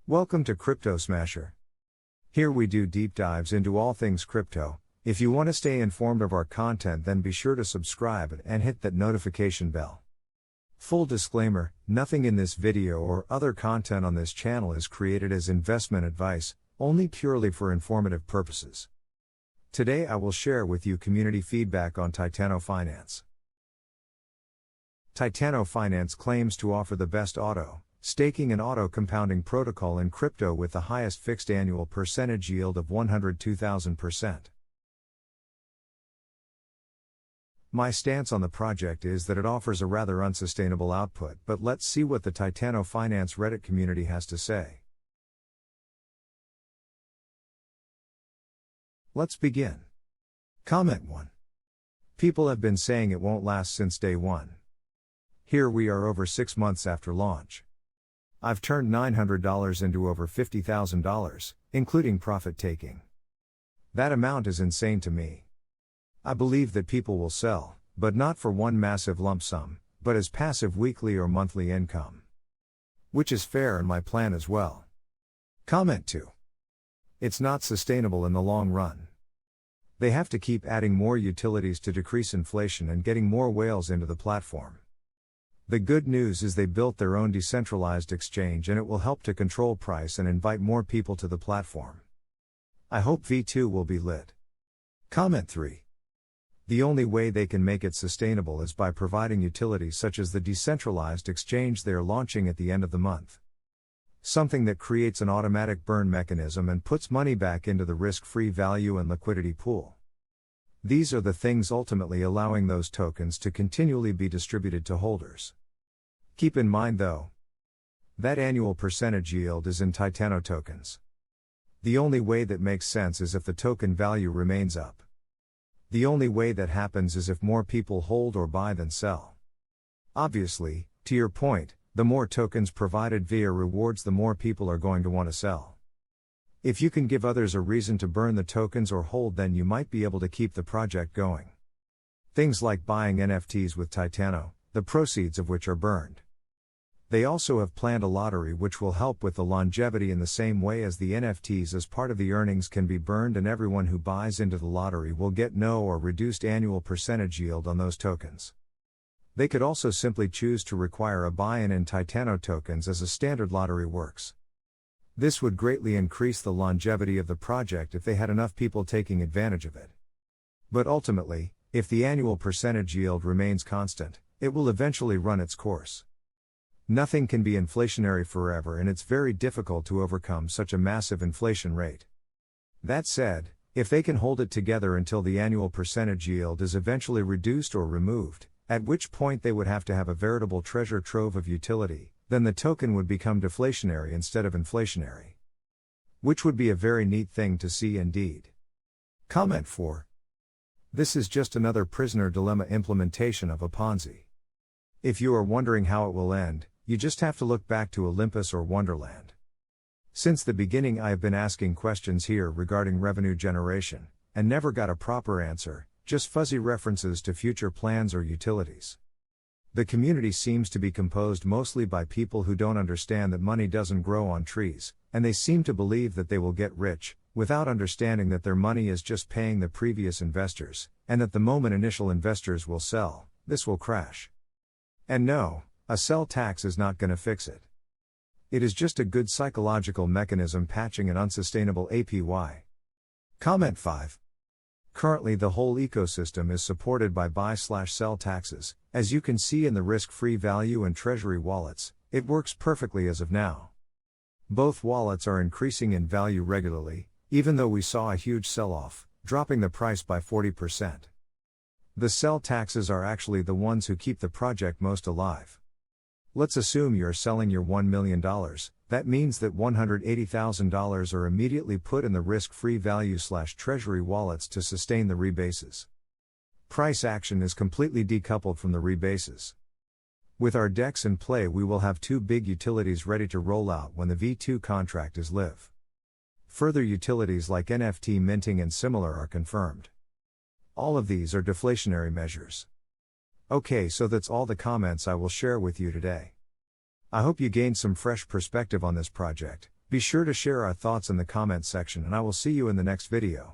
Welcome to Crypto Smasher. Here we do deep dives into all things crypto. If you want to stay informed of our content, then be sure to subscribe and hit that notification bell. Full disclaimer, nothing in this video or other content on this channel is created as investment advice, only purely for informative purposes. Today I will share with you community feedback on Titano Finance. Titano Finance claims to offer the best staking and auto-compounding protocol in crypto with the highest fixed annual percentage yield of 102,000%. My stance on the project is that it offers a rather unsustainable output, but let's see what the Titano Finance Reddit community has to say. Let's begin. Comment 1. People have been saying it won't last since day one. Here we are over 6 months after launch. I've turned $900 into over $50,000, including profit taking. That amount is insane to me. I believe that people will sell, but not for one massive lump sum, but as passive weekly or monthly income. Which is fair in my plan as well. Comment 2. It's not sustainable in the long run. They have to keep adding more utilities to decrease inflation and getting more whales into the platform. The good news is they built their own decentralized exchange and it will help to control price and invite more people to the platform. I hope V2 will be lit. Comment 3. The only way they can make it sustainable is by providing utilities such as the decentralized exchange they are launching at the end of the month. Something that creates an automatic burn mechanism and puts money back into the risk-free value and liquidity pool. These are the things ultimately allowing those tokens to continually be distributed to holders. Keep in mind though, that annual percentage yield is in Titano tokens. The only way that makes sense is if the token value remains up. The only way that happens is if more people hold or buy than sell. Obviously, to your point, the more tokens provided via rewards, the more people are going to want to sell. If you can give others a reason to burn the tokens or hold, then you might be able to keep the project going. Things like buying NFTs with Titano, the proceeds of which are burned. They also have planned a lottery which will help with the longevity in the same way as the NFTs, as part of the earnings can be burned and everyone who buys into the lottery will get no or reduced annual percentage yield on those tokens. They could also simply choose to require a buy-in in Titano tokens as a standard lottery works. This would greatly increase the longevity of the project if they had enough people taking advantage of it. But ultimately, if the annual percentage yield remains constant, it will eventually run its course. Nothing can be inflationary forever, and it's very difficult to overcome such a massive inflation rate. That said, if they can hold it together until the annual percentage yield is eventually reduced or removed, at which point they would have to have a veritable treasure trove of utility, then the token would become deflationary instead of inflationary. Which would be a very neat thing to see indeed. Comment 4. This is just another prisoner dilemma implementation of a Ponzi. If you are wondering how it will end, you just have to look back to Olympus or Wonderland. Since the beginning I have been asking questions here regarding revenue generation, and never got a proper answer, just fuzzy references to future plans or utilities. The community seems to be composed mostly by people who don't understand that money doesn't grow on trees, and they seem to believe that they will get rich, without understanding that their money is just paying the previous investors, and that the moment initial investors will sell, this will crash. And no, a sell tax is not going to fix it. It is just a good psychological mechanism patching an unsustainable APY. Comment 5. Currently the whole ecosystem is supported by buy/sell taxes. As you can see in the risk-free value and treasury wallets, it works perfectly as of now. Both wallets are increasing in value regularly, even though we saw a huge sell-off, dropping the price by 40%. The sell taxes are actually the ones who keep the project most alive. Let's assume you're selling your $1 million, that means that $180,000 are immediately put in the risk-free value/treasury wallets to sustain the rebases. Price action is completely decoupled from the rebases. With our DEX in play, we will have 2 big utilities ready to roll out when the V2 contract is live. Further utilities like NFT minting and similar are confirmed. All of these are deflationary measures. Okay, so that's all the comments I will share with you today. I hope you gained some fresh perspective on this project. Be sure to share our thoughts in the comment section and I will see you in the next video.